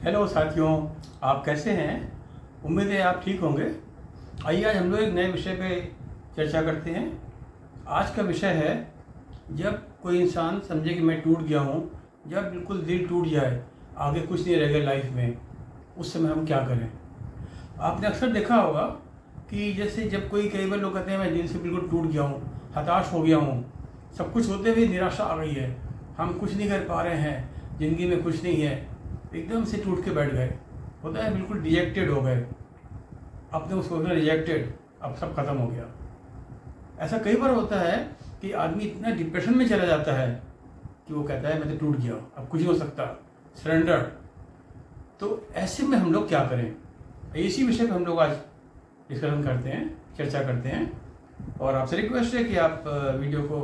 Hello साथियों, आप कैसे हैं? उम्मीद है आप ठीक होंगे। आइए आज हम लोग एक नए विषय पे चर्चा करते हैं। आज का विषय है, जब कोई इंसान समझे कि मैं टूट गया हूँ, जब बिल्कुल दिल टूट जाए, आगे कुछ नहीं रह गया लाइफ में, उस समय हम क्या करें। आपने अक्सर देखा होगा कि जैसे जब कोई कई बार लोग कहते हैं मैं दिल से बिल्कुल टूट गया हूँ, हताश हो गया हूँ, सब कुछ होते हुए निराशा आ गई है, हम कुछ नहीं कर पा रहे हैं, ज़िंदगी में कुछ नहीं है, एकदम से टूट के बैठ गए, होता है बिल्कुल डिजेक्टेड हो गए, आपने उसको सोचा रिजेक्टेड, अब सब खत्म हो गया। ऐसा कई बार होता है कि आदमी इतना डिप्रेशन में चला जाता है कि वो कहता है मैं तो टूट गया, अब कुछ नहीं हो सकता, सरेंडर। तो ऐसे में हम लोग क्या करें, इसी विषय पर हम लोग आज डिस्कशन करते हैं, चर्चा करते हैं। और आपसे रिक्वेस्ट है कि आप वीडियो को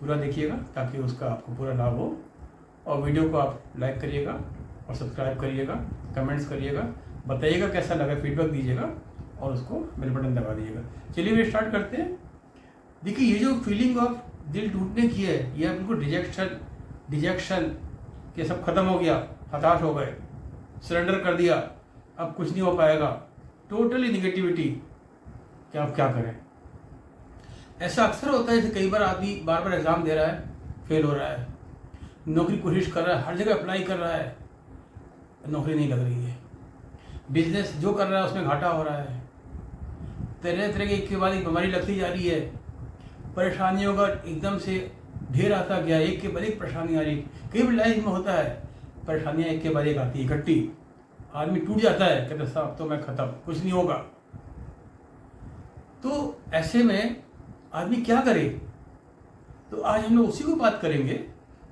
पूरा देखिएगा ताकि उसका आपको पूरा लाभ हो, और वीडियो को आप लाइक करिएगा और सब्सक्राइब करिएगा, कमेंट्स करिएगा, बताइएगा कैसा लगा, फीडबैक दीजिएगा और उसको बेल बटन दबा दीजिएगा। चलिए वे स्टार्ट करते हैं। देखिए, ये जो फीलिंग ऑफ दिल टूटने की है, यह बिल्कुल डिजेक्शन कि सब खत्म हो गया, हताश हो गए, सरेंडर कर दिया, अब कुछ नहीं हो पाएगा, टोटली निगेटिविटी, कि आप क्या करें। ऐसा अक्सर होता है, जैसे कई बार आदमी बार बार एग्ज़ाम दे रहा है, फेल हो रहा है, नौकरी कोशिश कर रहा है, हर जगह अप्लाई कर रहा है, नौकरी नहीं लग रही है, बिजनेस जो कर रहा है उसमें घाटा हो रहा है, तरह तरह की एक के बाद एक बीमारी लगती जा रही है, परेशानियों का एकदम से ढेर आता गया, एक के बाद एक परेशानी आ रही। कई बार लाइफ में होता है, परेशानियाँ एक के बाद एक आती है इकट्ठी, आदमी टूट जाता है, कहते साहब तो मैं खत्म, कुछ नहीं होगा। तो ऐसे में आदमी क्या करे, तो आज हम लोग उसी को बात करेंगे।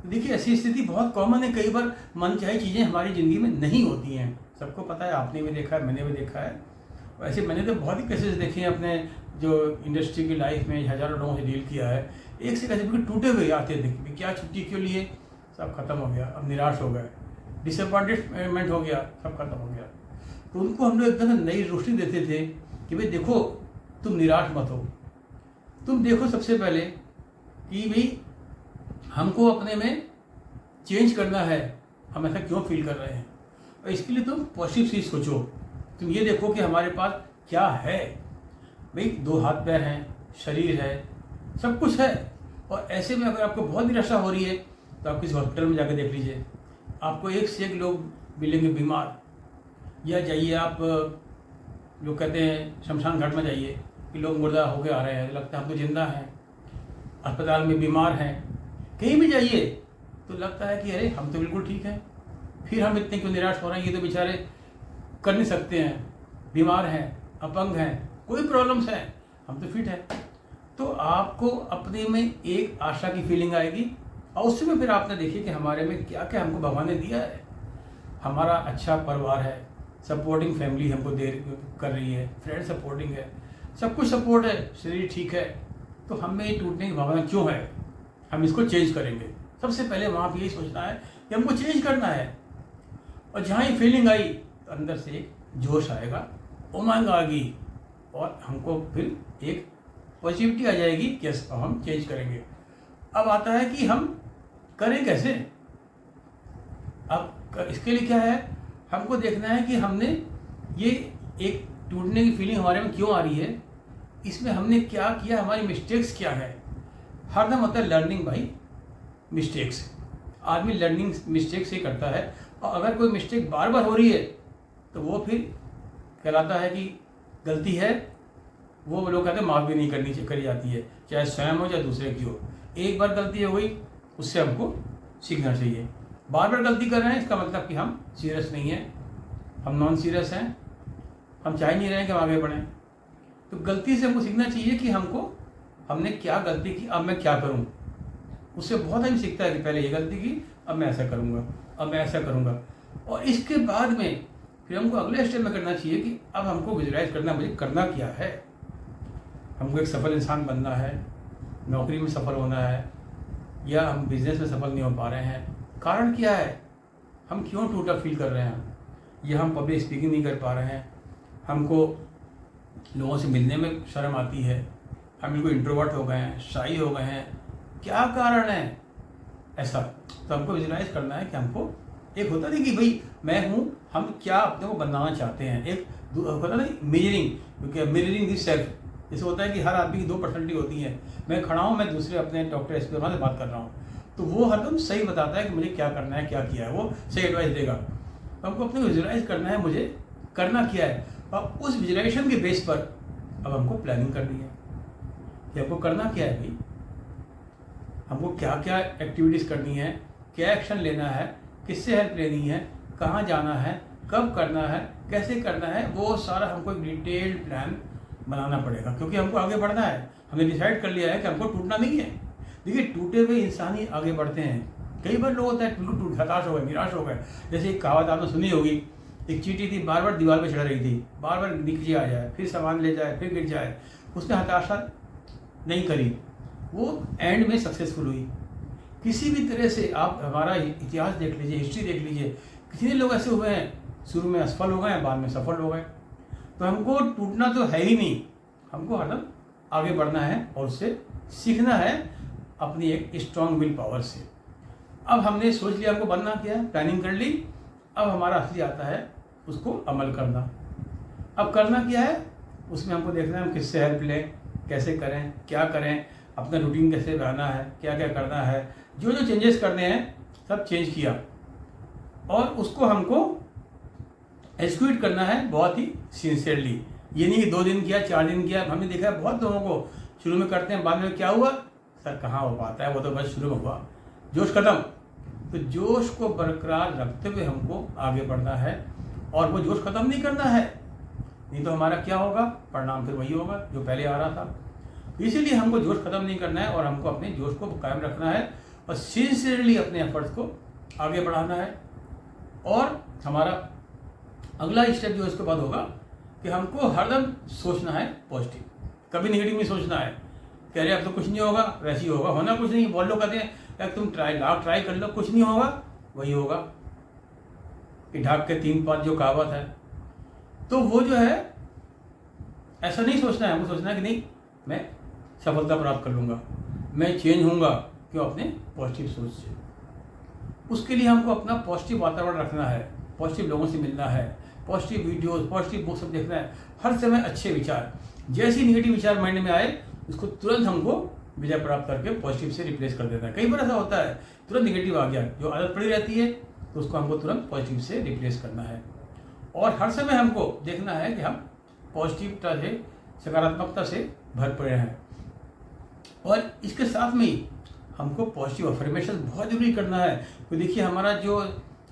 देखिए, ऐसी स्थिति बहुत कॉमन है, कई बार मनचाही चीज़ें हमारी ज़िंदगी में नहीं होती हैं, सबको पता है, आपने भी देखा है, मैंने भी देखा है। वैसे मैंने तो बहुत ही केसेस देखे हैं अपने जो इंडस्ट्री की लाइफ में, हज़ारों लोगों से डील किया है। एक से कैसे बिल्कुल टूटे हुए आते थे कि क्या छुट्टी क्यों लिए, सब खत्म हो गया, अब निराश हो गए, डिसअपॉइंटमेंट हो गया, सब खत्म हो गया। तो उनको हम लोग एकदम नई रोशनी देते थे कि भाई देखो, तुम निराश मत हो, तुम देखो सबसे पहले कि भाई हमको अपने में चेंज करना है, हम ऐसा क्यों फील कर रहे हैं, और इसके लिए तुम पॉजिटिव चीज़ सोचो। तुम ये देखो कि हमारे पास क्या है, भाई 2 हाथ पैर हैं, शरीर है, सब कुछ है। और ऐसे में अगर आपको बहुत निराशा हो रही है तो आप किसी हॉस्पिटल में जाकर देख लीजिए, आपको एक से एक लोग मिलेंगे बीमार। या जाइए आप, जो कहते हैं शमशान घाट में जाइए कि लोग मुर्दा होकर आ रहे हैं, लगता है हम तो जिंदा हैं, अस्पताल में बीमार हैं, कहीं भी जाइए तो लगता है कि अरे हम तो बिल्कुल ठीक हैं, फिर हम इतने क्यों निराश हो रहे हैं, ये तो बेचारे कर नहीं सकते हैं, बीमार हैं, अपंग हैं, कोई प्रॉब्लम्स हैं, हम तो फिट हैं। तो आपको अपने में एक आशा की फीलिंग आएगी, और उस समय फिर आपने देखिए कि हमारे में क्या क्या हमको भगवान ने दिया है। हमारा अच्छा परिवार है, सपोर्टिंग फैमिली हमको दे कर रही है, फ्रेंड सपोर्टिंग है, सब कुछ सपोर्ट है, शरीर ठीक है, तो हमें ये टूटने की भावना क्यों है, हम इसको चेंज करेंगे। सबसे पहले वहाँ पर यही सोचना है कि हमको चेंज करना है। और जहाँ ये फीलिंग आई तो अंदर से एक जोश आएगा, उमंग आ गई, और हमको फिर एक पॉजिटिविटी आ जाएगी कि हम चेंज करेंगे। अब आता है कि हम करें कैसे। अब इसके लिए क्या है, हमको देखना है कि हमने ये एक टूटने की फीलिंग हमारे में क्यों आ रही है, इसमें हमने क्या किया, हमारी मिस्टेक्स क्या है। हरदम होता है लर्निंग बाई मिस्टेक्स, आदमी लर्निंग मिस्टेक से करता है, और अगर कोई मिस्टेक बार बार हो रही है तो वो फिर कहलाता है कि गलती है, वो लोग कहते हैं माफ़ भी नहीं करी जाती है, चाहे स्वयं हो चाहे दूसरे की हो। एक बार गलती हो गई, उससे हमको सीखना चाहिए। बार बार गलती कर रहे हैं, इसका मतलब कि हम सीरियस नहीं हैं, हम नॉन सीरियस हैं, हम चाह नहीं रहे हैं कि हम आगे बढ़ें। तो गलती से हमको सीखना चाहिए कि हमने क्या गलती की, अब मैं क्या करूँ। उससे बहुत आदमी सीखता है कि पहले ये गलती की, अब मैं ऐसा करूँगा, अब मैं ऐसा करूँगा। और इसके बाद में फिर हमको अगले स्टेप में करना चाहिए कि अब हमको विजुलाइज करना, मुझे करना क्या है। हमको एक सफल इंसान बनना है, नौकरी में सफल होना है, या हम बिजनेस में सफल नहीं हो पा रहे हैं, कारण क्या है, हम क्यों टूटा फील कर रहे हैं, या हम पब्लिक स्पीकिंग नहीं कर पा रहे हैं, हमको लोगों से मिलने में शर्म आती है, हम बिल्कुल इंट्रोवर्ट हो गए हैं, शाई हो गए हैं, क्या कारण है ऐसा। तो हमको विजुलाइज करना है कि हमको एक होता नहीं कि भाई मैं हूँ, हम क्या अपने को बनाना चाहते हैं, एक होता नहीं मेजरिंग, क्योंकि मिररिंग दिस सेल्फ। जैसे होता है कि हर आदमी की 2 पर्सनैलिटी होती है, मैं खड़ा हूँ, मैं दूसरे अपने डॉक्टर एस पी से बात कर रहा हूँ, तो वो हरदम सही बताता है कि मुझे क्या करना है, क्या किया है, वो सही एडवाइस देगा। तो हमको अपने को विजुलाइज करना है, मुझे करना क्या है, और उस विजुलाइजेशन के बेस पर अब हमको प्लानिंग करनी है कि हमको करना क्या है भाई, हमको क्या क्या एक्टिविटीज़ करनी है, क्या एक्शन लेना है, किससे हेल्प लेनी है, कहाँ जाना है, कब करना है, कैसे करना है, वो सारा हमको एक डिटेल्ड प्लान बनाना पड़ेगा, क्योंकि हमको आगे बढ़ना है। हमने डिसाइड कर लिया है कि हमको टूटना नहीं है। देखिए, टूटे हुए इंसान ही आगे बढ़ते हैं। कई बार लोग होता है बिल्कुल हताश हो गए, निराश हो गए। जैसे एक कहावत आपने सुनी होगी, एक चींटी थी, बार बार दीवार पर चढ़ रही थी, बार बार नीचे आ जाए, फिर सामान ले जाए, फिर गिर जाए। उसने हताशा नहीं करी, वो एंड में सक्सेसफुल हुई। किसी भी तरह से आप हमारा इतिहास देख लीजिए, हिस्ट्री देख लीजिए, कितने लोग ऐसे हुए हैं, शुरू में असफल हो गए, बाद में सफल हो गए। तो हमको टूटना तो है ही नहीं, हमको हरदम आगे बढ़ना है और उससे सीखना है अपनी एक स्ट्रॉन्ग विल पावर से। अब हमने सोच लिया हमको बनना क्या है, प्लानिंग कर ली, अब हमारा असली आता है उसको अमल करना। अब करना क्या है, उसमें हमको देखना है हम किससे हेल्प लें, कैसे करें, क्या करें, अपना रूटीन कैसे बनाना है, क्या क्या करना है, जो जो चेंजेस करने हैं सब चेंज किया, और उसको हमको एग्जीक्यूट करना है बहुत ही सिंसियरली। ये नहीं कि 2 दिन किया, 4 दिन किया। हमने देखा है बहुत लोगों को शुरू में करते हैं, बाद में क्या हुआ सर, कहाँ हो पाता है, वो तो बस शुरू में हुआ, जोश खत्म। तो जोश को बरकरार रखते हुए हमको आगे बढ़ना है, और वो जोश खत्म नहीं करना है, नहीं तो हमारा क्या होगा, परिणाम फिर वही होगा जो पहले आ रहा था। इसीलिए हमको जोश खत्म नहीं करना है, और हमको अपने जोश को कायम रखना है, और सिंसियरली अपने एफर्ट्स को आगे बढ़ाना है। और हमारा अगला स्टेप जो इसके बाद होगा कि हमको हरदम सोचना है पॉजिटिव, कभी नेगेटिव नहीं सोचना है कि अरे अब तो कुछ नहीं होगा, वैसे ही होगा, होना कुछ नहीं। बहुत लोग कहते हैं यार तुम ट्राई कर लो, कुछ नहीं होगा, वही होगा कि ढाक के 3 पात जो कहावत है। तो वो जो है ऐसा नहीं सोचना है, हमको सोचना है कि नहीं मैं सफलता प्राप्त कर लूँगा, मैं चेंज होऊंगा, क्यों, अपने पॉजिटिव सोच से। उसके लिए हमको अपना पॉजिटिव वातावरण रखना है, पॉजिटिव लोगों से मिलना है, पॉजिटिव वीडियोस, पॉजिटिव बुक सब देखना है, हर समय अच्छे विचार। जैसे ही निगेटिव विचार माइंड में आए उसको तुरंत हमको विजय प्राप्त करके पॉजिटिव से रिप्लेस कर देना है। कई बार ऐसा होता है तुरंत निगेटिव आ गया, जो आदत पड़ी रहती है, तो उसको हमको तुरंत पॉजिटिव से रिप्लेस करना है। और हर समय हमको देखना है कि हम पॉजिटिवता से, सकारात्मकता से भर पड़े हैं। और इसके साथ में ही हमको पॉजिटिव अफर्मेशन बहुत जरूरी करना है। तो देखिए, हमारा जो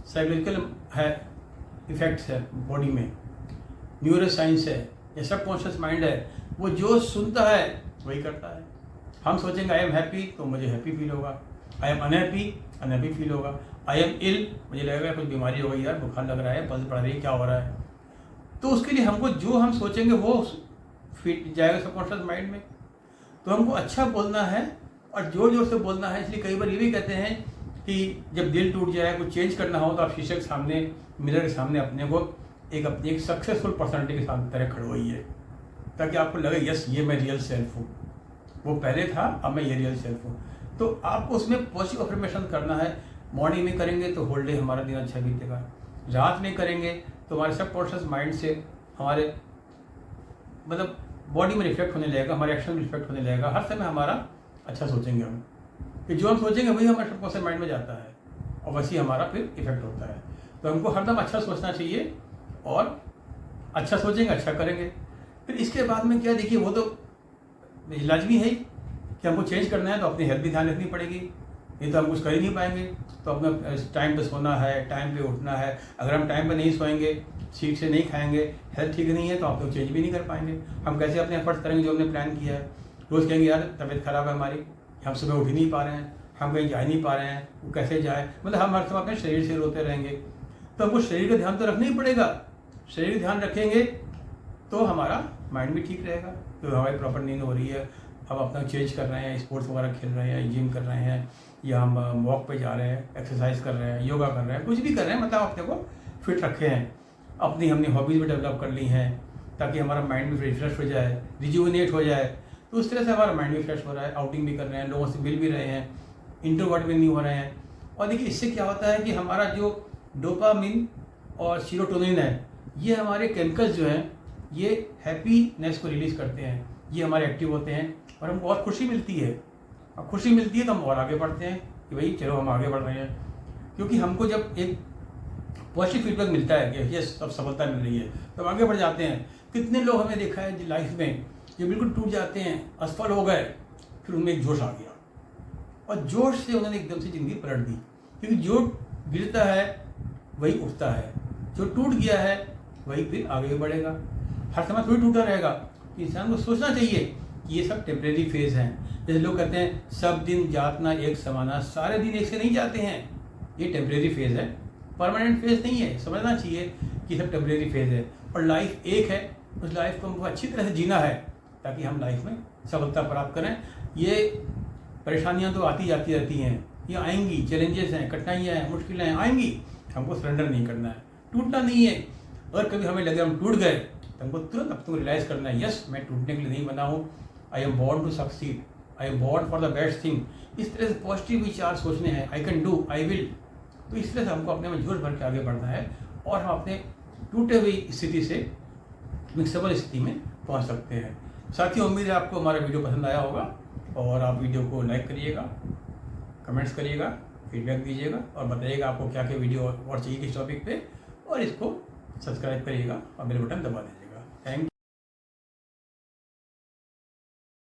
साइकोलॉजिकल है इफेक्ट्स है बॉडी में, न्यूरो साइंस है या सबकॉन्शियस माइंड है, वो जो सुनता है वही करता है। हम सोचेंगे आई एम हैप्पी तो मुझे हैप्पी फील होगा, I am unhappy unhappy feel होगा, आई एम इल मुझे लगेगा कुछ बीमारी हो गई यार, बुखार लग रहा है, पल्स बढ़ रही है, क्या हो रहा है। तो उसके लिए हमको जो हम सोचेंगे वो फिट जाएगा सबकॉन्शियस माइंड में। तो हमको अच्छा बोलना है और जोर जोर से बोलना है। इसलिए कई बार ये भी कहते हैं कि जब दिल टूट जाए, कुछ चेंज करना हो, तो आप शीशे के सामने, मिरर के सामने अपने को अपनी एक सक्सेसफुल पर्सनैलिटी के साथ तरह खड़वाइए, ताकि आपको लगे यस ये मैं रियल सेल्फ हूँ, वो पहले था अब मैं ये रियल सेल्फ हूँ। तो आपको उसमें पॉजिटिव अफर्मेशन करना है। मॉर्निंग में करेंगे तो होल डे हमारा दिन अच्छा बीतेगा, रात में करेंगे तो हमारे सबकॉन्शियस माइंड से हमारे मतलब बॉडी में रिफ्लेक्ट होने लगेगा, हमारे एक्शन में रिफ्लेक्ट होने लगेगा। हर समय हमारा अच्छा सोचेंगे हम, कि जो हम सोचेंगे वही हमारे सबकॉन्शियस माइंड में जाता है, और वैसे ही हमारा फिर इफेक्ट होता है। तो हमको हरदम अच्छा सोचना चाहिए, और अच्छा सोचेंगे अच्छा करेंगे। फिर इसके बाद में क्या, देखिए वो तो इलाज भी है कि हमको चेंज करना है, तो अपनी हेल्थ भी ध्यान रखनी पड़ेगी, नहीं तो हम कुछ कर ही नहीं पाएंगे। तो अपना टाइम पे सोना है, टाइम पे उठना है। अगर हम टाइम पे नहीं सोएंगे, ठीक से नहीं खाएंगे, हेल्थ ठीक नहीं है, तो आप लोग चेंज भी नहीं कर पाएंगे। हम कैसे अपने एफर्ट्स करेंगे जो हमने प्लान किया है। रोज़ कहेंगे यार तबीयत खराब है हमारी, हम सुबह उठ ही नहीं पा रहे हैं, हम कहीं जा ही नहीं पा रहे हैं, वो कैसे जाए, मतलब हम हर समय अपने शरीर से रोते रहेंगे। तो हमको शरीर का ध्यान तो रखना ही पड़ेगा। शरीर का ध्यान रखेंगे तो हमारा माइंड भी ठीक रहेगा। तो हमारी प्रॉपर नींद हो रही है, हम अपना चेंज कर रहे हैं, स्पोर्ट्स वगैरह खेल रहे हैं, जिम कर रहे हैं, या हम वॉक पे जा रहे हैं, एक्सरसाइज कर रहे हैं, योगा कर रहे हैं, कुछ भी कर रहे हैं, मतलब अपने को फिट रखे हैं। अपनी हमने हॉबीज़ भी डेवलप कर ली हैं, ताकि हमारा माइंड भी रिफ्रेश हो जाए, रिजुविनेट हो जाए। तो उस तरह से हमारा माइंड भी फ्रेश हो रहा है, आउटिंग भी कर रहे हैं, लोगों से मिल भी रहे हैं, इंट्रोवर्ट भी नहीं हो रहे हैं। और देखिए इससे क्या होता है कि हमारा जो डोपामिन और सीरोटोनिन है, ये हमारे केमिकल्स जो हैं ये हैप्पीनेस को रिलीज़ करते हैं, ये हमारे एक्टिव होते हैं और हमको बहुत खुशी मिलती है। और खुशी मिलती है तो हम और आगे बढ़ते हैं कि भाई चलो हम आगे बढ़ रहे हैं, क्योंकि हमको जब एक पॉजिटिव फीडबैक मिलता है कि यस अब सफलता मिल रही है तो हम आगे बढ़ जाते हैं। कितने लोग हमने देखा है लाइफ में जो बिल्कुल टूट जाते हैं, असफल हो गए, फिर उनमें एक जोश आ गया और जोश से उन्होंने एकदम से ज़िंदगी पलट दी, क्योंकि जो गिरता है वही उठता है, जो टूट गया है वही फिर आगे बढ़ेगा। हर समय थोड़ी टूटा रहेगा। इंसान को सोचना चाहिए कि ये सब टेम्परेरी फेज़ हैं। जैसे लोग कहते हैं सब दिन जातना एक समाना, सारे दिन एक से नहीं जाते हैं, ये टेम्परेरी फेज़ है, परमानेंट फेज़ नहीं है। समझना चाहिए कि सब टेम्परेरी फेज़ है और लाइफ एक है, उस लाइफ को हमको अच्छी तरह से जीना है ताकि हम लाइफ में सफलता प्राप्त करें। ये परेशानियां तो आती जाती रहती हैं, ये आएंगी, चैलेंजेस हैं, कठिनाइयाँ हैं, मुश्किलें हैं, आएंगी। हमको सरेंडर नहीं करना है, टूटना नहीं है। अगर कभी हमें लगे हम टूट गए तो हमको तुरंत अपने रियलाइज़ करना है, यस मैं टूटने के लिए नहीं बना हूँ, I am born to succeed, I am born for the best thing. इस तरह से पॉजिटिव विचार सोचने हैं, I can do, I will. तो इस तरह से हमको अपने में जोश भर के आगे बढ़ना है और हम अपने टूटे हुई स्थिति से मिक्सेबल स्थिति में पहुंच सकते हैं। साथियों, उम्मीद है आपको हमारा वीडियो पसंद आया होगा और आप वीडियो को लाइक करिएगा, कमेंट्स करिएगा, फीडबैक दीजिएगा और बताइएगा आपको क्या क्या वीडियो और चाहिए किस टॉपिक पे, और इसको सब्सक्राइब करिएगा और बेल बटन दबा दीजिएगा।